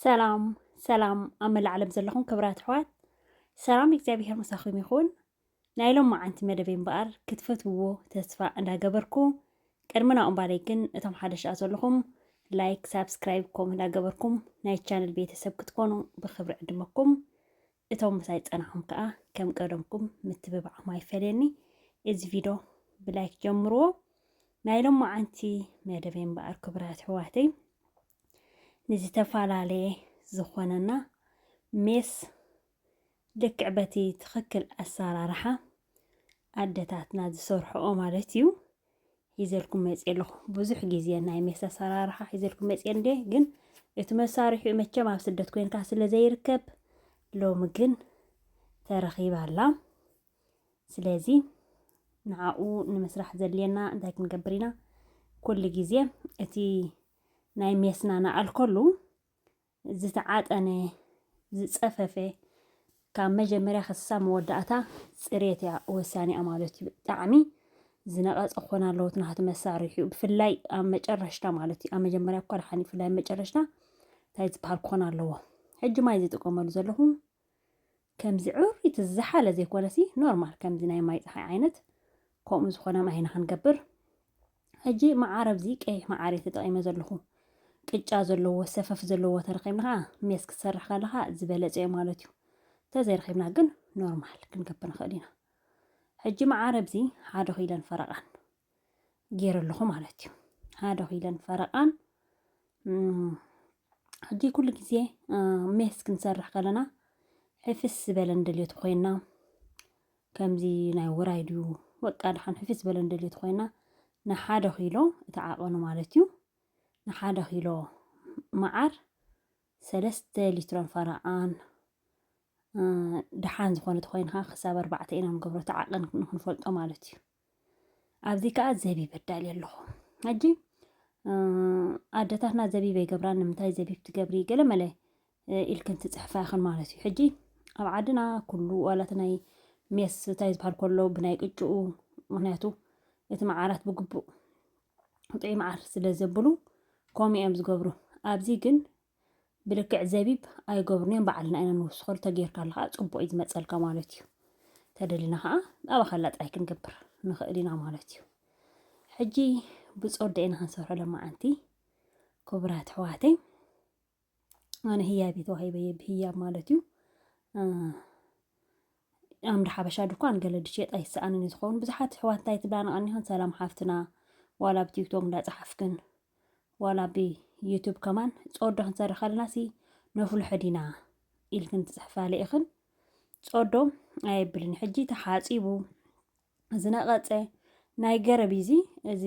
ሰላም ኣብ መላዕለም ዘለኹም ክብራት ኣሕዋት ሰላም እግዚኣብሔር መሳኹም ይኹን። ናይ ሎም መዓንቲ መደበይ እምበኣር ክትፈትውዎ ተስፋ እንዳገበርኩ ቅድሚ ናኡ እምበለይ ግን እቶም ሓደሻ ዘለኹም ላይክ ሳብስክራይብ ከም እንዳገበርኩም ናይ ቻነል ቤተሰብ ክትኮኑ ብክብሪ ዕድመኩም እቶም ምሳይ ፀናኹም ከዓ ከም ቀደምኩም ምትብባዕኩም ኣይፈልየኒ። እዚ ቪድዮ ብላይክ ጀምርዎ። ናይ ሎም መዓንቲ መደበይ እምበኣር ክብራት ኣሕዋተይ ንዝተፈላለየ ዝኾነና ሜስ ልክዕ በቲ ትኽክል ኣሰራርሓ ኣደታትና ዝሰርሕኦ ማለት እዩ ሒዘልኩም መፅእ ኣለኹ። ብዙሕ ግዜ ናይ ሜስ ኣሰራርሓ ሒዘልኩም መፅእ እንዴ ግን እቲ መሳርሒኡ መቸም ኣብ ስደት ኮንካ ስለ ዘይርከብ ሎሚ ግን ተረኺባ ኣላ። ስለዚ ንዓኡ ንምስራሕ ዘድልየና እንታይ ክንገብር ኢና ኩሉ ግዜ እቲ ናይ ሜስና ንኣልከሉ ዝተዓጠነ ዝፀፈፈ ካብ መጀመርያ ክሳብ መወዳእታ ፅሬት እያ ወሳኒ እያ ማለት እዩ። ብጣዕሚ ዝነቐፀ ክኾን ኣለዎ እቲ ናቱ መሳርሒኡ ብፍላይ ኣብ መጨረሽታ ማለት እዩ። ኣብ መጀመርያ እኳ ድሓኒ ብፍላይ ኣብ መጨረሽታ እንታይ ዝበሃል ክኾን ኣለዎ። ሕጂ ማይ ዝጥቀመሉ ዘለኹ ከምዚ ዕሩይት ዝሓለ ዘይኮነሲ ኖርማል ከምዚ ናይ ማይ ፀሓይ ዓይነት ከምኡ ዝኾነ ማይ ኢና ክንገብር። ሕጂ መዓር ኣብዚ ቀይሕ መዓር ተጠቒመ ዘለኹ ቅጫ ዘለዎ ሰፈፍ ዘለዎ ተረኺብና ከዓ ሜስ ክትሰርሕ ከለካ ዝበለፀ እዩ ማለት እዩ። ተዘይረኺብና ግን ኖርማል ክንገብር ንኽእል ኢና። ሕጂ መዓር ኣብዚ 1 ኪሎን ፈረቓን ገይረ ኣለኹ ማለት እዩ። 1 ኪሎን ፈረቓን ሕጂ ኩሉ ግዜ ሜስ ክንሰርሕ ከለና ሕፍስ ዝበለ እንደልዮት ኮይና ከምዚ ናይ ውራይ ድዩ ወቃ ድሓን ሕፍስ ዝበለ እንደልዮት ኮይና ን1 ኪሎ እተዓቐኑ ማለት እዩ። ን1 ኪሎ መዓር 3 ሊትሮን ፈረቓን ድሓን ዝኾነት ኮይንካ ክሳብ 4 ኢና ንገብሮ ተዓቐን ንክንፈልጦ ማለት እዩ። ኣብዚ ከዓ ዘቢብ ኣዳልየ ኣለኹ። ሕጂ ኣደታትና ዘቢብ ኣይገብራ ንምንታይ ዘቢብ ትገብሪ ገለመለ ኢልክን ትፅሕፋ ይኽን ማለት እዩ። ሕጂ ኣብ ዓድና ኩሉ ዋላቲ ናይ ሜስ እንታይ ዝበሃል ከሎ ብናይ ቅጭኡ ምክንያቱ እቲ መዓራት ብግቡእ ጥዑይ መዓር ስለ ዘብሉ ከምኡ እዮም ዝገብሩ። ኣብዚ ግን ብልክዕ ዘቢብ ኣይገብሩን እዮም ባዕልና ኢና ንውስኸሉ ተጌርካ ኣለካ ፅቡቅ እዩ ዝመፀልካ ማለት እዩ። ተደሊና ከዓ ኣብኣኸላ ጥራይ ክንገብር ንኽእል ኢና ማለት እዩ። ሕጂ ብፆርዳ ኢና ክንሰርሖ ለማዓንቲ ክቡራት ኣሕዋተይ ኣነ ህያብ ተዋሂበየ ብህያብ ማለት እዩ። ኣምዳ ሓበሻ ድኳን ገለ ድሽየጥ ኣይሰኣንን እዩ ዝኸውን። ብዙሓት ኣሕዋት እንታይ ትብላና ሰላም ሓፍትና ዋላ ብቲክቶክ እንዳፀሓፍክን ዋላ ብዩቱብ ከማን ፆዶ ክንሰርሕ ከለና ሲ ነፍልሖ ዲና ኢልክን ትፅሕፋለ ኢኽን ፆዶ ኣየብልን። ሕጂ ተሓፂቡ ዝነቐፀ ናይ ገረብ እዚ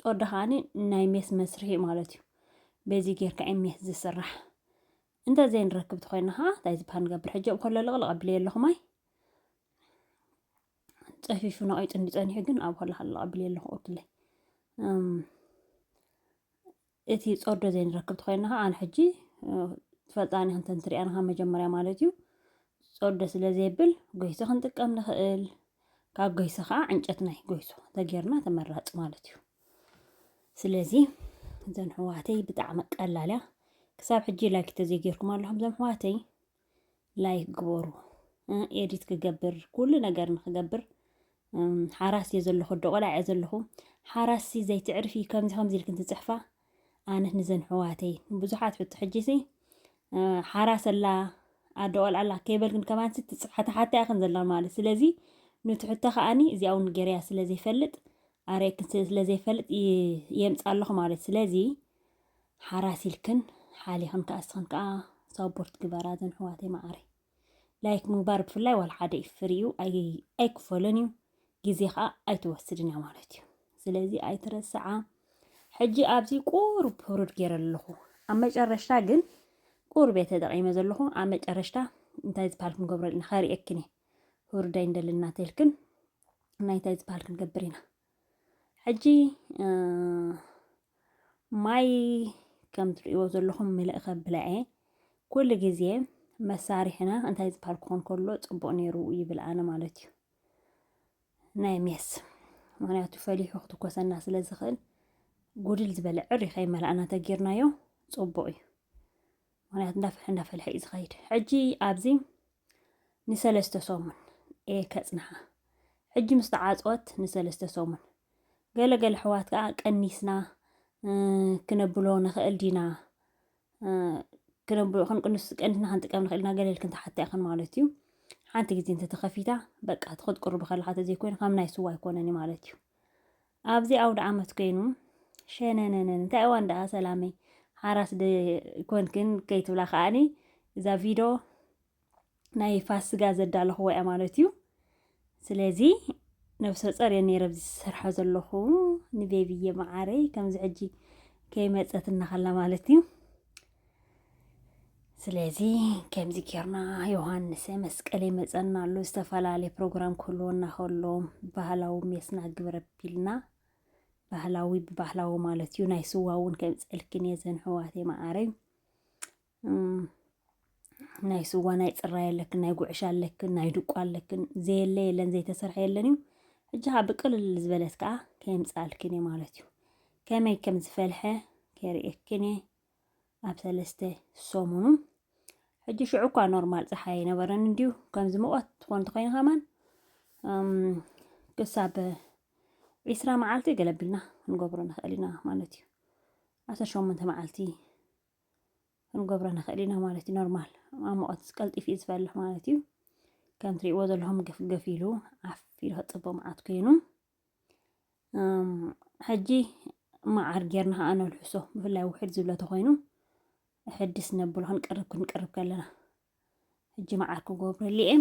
ፆዶ ከዓኒ ናይ ሜስ መስርሒ ማለት እዩ። በዚ ጌርካ እዩ ሜስ ዝስራሕ። እንተዘይ ንረክብ ተኮይና ከዓ እንታይ ዝበሃል ንገብር ሕጂ ኣብ ከሎ ልቕልቕ ኣቢለየ ኣለኹ ማይ ፀፊፉ ነቒፁ እንዲፀኒሑ ግን ኣብ ከሎ ልቕልቕ ኣቢለየ ኣለኹ ኦክለይ እቲ ፆዶ ዘይንረክብ ተኮይና ከዓ ኣነ ሕጂ ትፈልጣኒ እንተን ትሪኣና መጀመርያ ማለት እዩ ፆዶ ስለ ዘይብል ጎይሶ ክንጥቀም ንኽእል። ካብ ጎይሶ ከዓ ዕንጨት ናይ ጎይሶ ተጌርና ተመራፂ ማለት እዩ። ስለዚ እዘን ኣሕዋተይ ብጣዕሚ ቀላል እያ። ክሳብ ሕጂ ላይክ ተዘይጌርኩም ኣለኹም እዞም ኣሕዋተይ ላይክ ግበሩ። ኤዲት ክገብር ኩሉ ነገር ንክገብር ሓራስ እየ ዘለኹ ደቆላ እየ ዘለኹ ሓራስ ዘይትዕርፊ ከምዚ ኢልክን ትፅሕፋ ኣነ ንዘን ኣሕዋተይ ብዙሓት ሕቶ ሕጂ ሲ ሓራስ ኣላ ኣደቆል ኣላ ከይበልክን ከማንሲ ትፅሕሓታ ሓታ ይኽን ዘላ ማለት ስለዚ ንትሕቶ ከዓኒ እዚኣ እውን ገርያ ስለዘይፈልጥ ኣርአክን ስለዘይፈልጥ የምፃ ኣለኹ ማለት ስለዚ ሓራስ ኢልክን ሓሊኽን ከዓ እስኽን ከዓ ሳፖርት ግበራ ዘን ኣሕዋተይ ማዕረ ላይክ ምግባር ብፍላይ ዋላ ሓደ ፍሪ እዩ ኣይክፈሎን እዩ ግዜ ከዓ ኣይትወስድን እያ ማለት እዩ። ስለዚ ኣይትረስዓ። ሕጂ ኣብዚ ቁሩብ ህሩድ ገይረ ኣለኹ። ኣብ መጨረሽታ ግን ቁሩብ እየ ተጠቒመ ዘለኹ። ኣብ መጨረሽታ እንታይ ዝበሃል ክንገብሮ ኢና ከሪአክን እየ ህሩዳይ እንደልና ተይልክን ናይ እንታይ ዝበሃል ክንገብር ኢና ሕጂ ማይ ከም ትሪእዎ ዘለኹም ምልእ ከብላ እየ ኩሉ ግዜ መሳርሕና እንታይ ዝበሃል ክኾን ከሎ ፅቡቅ ነይሩ ይብል ኣነ ማለት እዩ ናይ ሜስ ምክንያቱ ፈሊሑ ክትኮሰና ስለ ዝኽእል ጉድል ዝበለ ዕሩይ ከይመላእና ተጌርናዮ ፅቡቅ እዩ። ምክንያቱ እንዳፍልሕ እዩ ዝኸይድ ሕጂ ኣብዚ ንሰለስተ ሰሙን ከጽንሓ ሕጂ ምስ ተዓጽወት ንሰለስተ ሰሙን ገለገለ ሕዋት ከዓ ቀኒስና ክነብሎ ንኽእል ዲና ክነብሎ ክንቅንስ ቀኒስና ክንጥቀም ንኽእል ኢና ገለል ክንተሓታ ይኽን ማለት እዩ ሓንቲ ግዜ እንተተኸፊታ በቃ ትኽትቁርብ ከለኻ ተዘይኮይኑ ከም ናይ ስዋ ኣይኮነን ማለት እዩ ኣብዚ ኣውደ ዓመት ኮይኑ ሸነነነን እንታይ እዋን ደኣ ሰላመይ ሓራስ ኮንክን ከይትብላ ከዓኒ እዛ ቪድዮ ናይ ፋሲጋ ዘዳለኽዎ እያ ማለት እዩ ስለዚ ነብሰ ፀር ነይረ ዝሰርሖ ዘለኹ ንቤቢየ ማዓረይ ከምዚ ሕጂ ከይመፀት እናኸላ ማለት እዩ ስለዚ ከምዚ ጌርና ዮሃንስ መስቀል ይመፀና ኣሎ ዝተፈላለየ ፕሮግራም ክህልወና ከሎ ባህላዊ ሜስና ግብረ ቢልና ባህላዊ ብባህላዊ ማለት እዩ ናይ ስዋ እውን ከምፀልክን እየ ዘንሕዋተይ ማዓረይ ናይ ስዋ ናይ ፅራይ ኣለክን ናይ ጉዕሻ ኣለክን ናይ ድቋ ኣለክን ዘየለ የለን ዘይተሰርሐ የለን እዩ ሕጂ ከዓ ብቅልል ዝበለት ከዓ ከምፃልክን እየ ማለት እዩ ከመይ ከም ዝፈልሐ ከርእየክን እየ ኣብ 3 ሰሙኑ ሕጂ ሽዑ እኳ ኖርማል ፀሓይ ነበረን እንዲሁ ከምዚ ሙቐት ትኾን ትኾይኑ ኸማን ክሳብ 20 መዓልቲ ገለቢልና ክንገብሮ ንኽእል ኢና ማለት እዩ 18 መዓልቲ ክንገብሮ ንኽእል ኢና ማለት እዩ ኖርማል ኣብ ሙቐት ቀልጢፉ እዩ ዝፈልሕ ማለት እዩ ከም ትሪእዎ ዘለኹም ገፍገፍ ኢሉ ዓፊሉ ክፅቦ መዓት ኮይኑ ሕጂ መዓር ጌርና ከዓ ነልሕሶ ብፍላይ ውሕድ ዝብለ ተኾይኑ ሕድስ ነብሎ ክንቅርብ ከለና ሕጂ መዓር ክገብረሉ እየ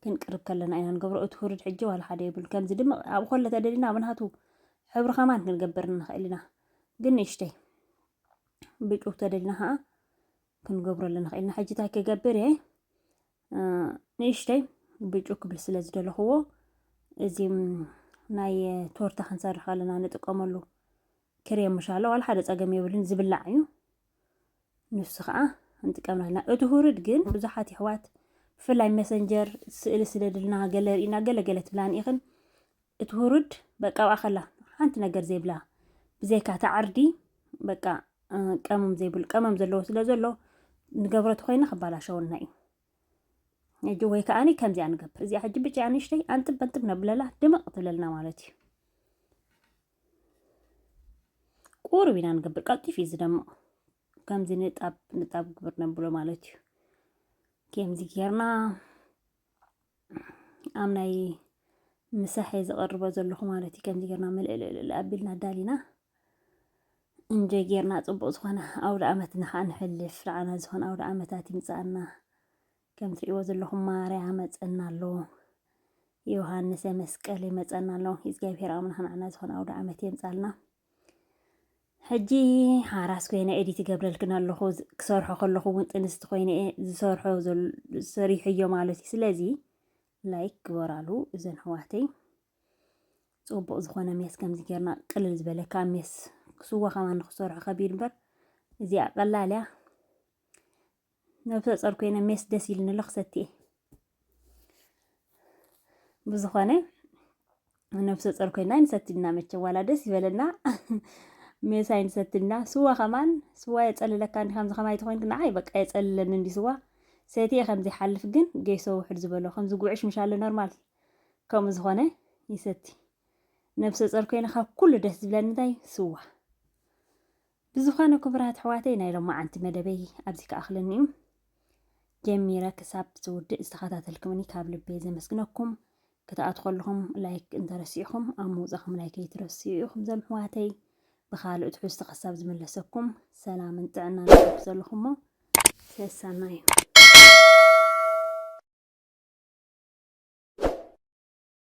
ክንቅርብ ከለና ኢና ንገብሮ እቲ ውርድ ሕጂ ዋላ ሓደ ይብል ከምዚ ድማ ኣብ ኮለ ተደሊና ኣብ ናቱ ሕብሪ ኸማን ክንገብር ንኽእል ኢና ግን ንእሽተይ ብጩፍ ተደሊና ከዓ ክንገብረሉ ንኽእል ኢና ሕጂ እንታይ ክገብር እየ ንእሽተይ ብጩፍ ክብል ስለ ዝደለኽዎ እዚ ናይ ቶርታ ክንሰርሕ ከለና ንጥቀመሉ ክሬም ምሻሎ ዋላ ሓደ ፀገም የብልን ዝብላዕ እዩ ንሱ ከዓ እንጥቀምና ኢና እቲ ውርድ ግን ብዙሓት ኣሕዋት ብፍላይ መሰንጀር ስእሊ ስለድልና ገለ ርኢና ገለገለ ትብላን ኢኽን እቲ ውርድ በቃ ኣብኣኸላ ሓንቲ ነገር ዘይብላ ብዘይካ ተዓርዲ በቃ ቀመም ዘይብሉ ቀመም ዘለዎ ስለ ዘሎ ንገብረቱ ኮይና ክባላሸውና እዩ ሕጂ ወይ ከዓኒ ከምዚኣ ንገብር እዚኣ ሕጂ ብጫ ንእሽተይ ኣንጥብ ኣንጥብ ነብለላ ድምቕ ትብለልና ማለት እዩ ቁርብ ኢና ንገብር ቀልጢፍ እዩ ዝደምቕ ከምዚ ንጣብ ግብር ነብሎ ማለት እዩ ከምዚ ጌርና ኣብ ናይ ምሳሕ ዝቐርቦ ዘለኹ ማለት እዩ ከምዚ ጌርና መልእልእልእ ኣቢልና ዳሊና እንጀ ጌርና ፅቡቕ ዝኾነ ኣውደ ዓመትና ከዓ ንሕልፍ ንዓና ዝኾነ ኣውደ ዓመታት ይምፃኣና ከም ትሪእዎ ዘለኹም ማርያም መፀና ኣሎ ዮሃንስ መስቀል ይመፀና ኣሎ እግዚኣብሔር ኣምላኽ ንዓና ዝኾነ ኣውደ ዓመት የምፃልና ሕጂ ሓራስ ኮይነ ኤዲት ይገብረልክን ኣለኹ ክሰርሖ ከለኹ እውን ጥንስቲ ኮይነ ዝሰርሖ ሰሪሑ እዮ ማለት እዩ ስለዚ ላይክ ግበራሉ እዘን ኣሕዋተይ ፅቡቕ ዝኾነ ሜስ ከምዚ ጌርና ቅልል ዝበለካ ሜስ ስዋ ከማ ንክሰርሖ ከቢድ እምበር እዚኣ ቀላልያ ነብሰ ፀር ኮይነ ሜስ ደስ ኢልንሎ ክሰቲ እየ ብዝኾነ ነብሰ ፀር ኮይና ንሰቲና መቸ ዋላ ደስ ይበለና ሜስ ኣይንሰትና ስዋ ከማን ስዋ የፀልለካ እንዲ ከምዚ ከማይ ተኮይንክ ንዓይ በቃ የፀልለኒ እንዲ ስዋ ሰትየ ከምዚ ይሓልፍ ግን ገይሶ ውሕድ ዝበሎ ከምዚ ጉዕሽ ምሻለ ኖርማል ከምኡ ዝኾነ ይሰቲ ነብሰ ፀር ኮይነ ካብ ኩሉ ደስ ዝብለኒ እንታይ ስዋ ብዝኾነ ክቡራት ኣሕዋተይ ናይ ሎማዓንቲ መደበይ ኣብዚ ከኣኽለኒ እዩ ጀሚረ ክሳብ ዝውድእ ዝተኸታተልኩምኒ ካብ ልበይ ዘመስግነኩም ክትኣቱ ከለኹም ላይክ እንተረሲዕኹም ኣብ ምውፃኹም ላይክ ኣይትረሲዑ ኢኹም ዘም ኣሕዋተይ ብኻልእ ትሕዝቶ ክሳብ ዝመለሰኩም ሰላምን ጥዕናን ዘለኹሞ ሰሳና እዩ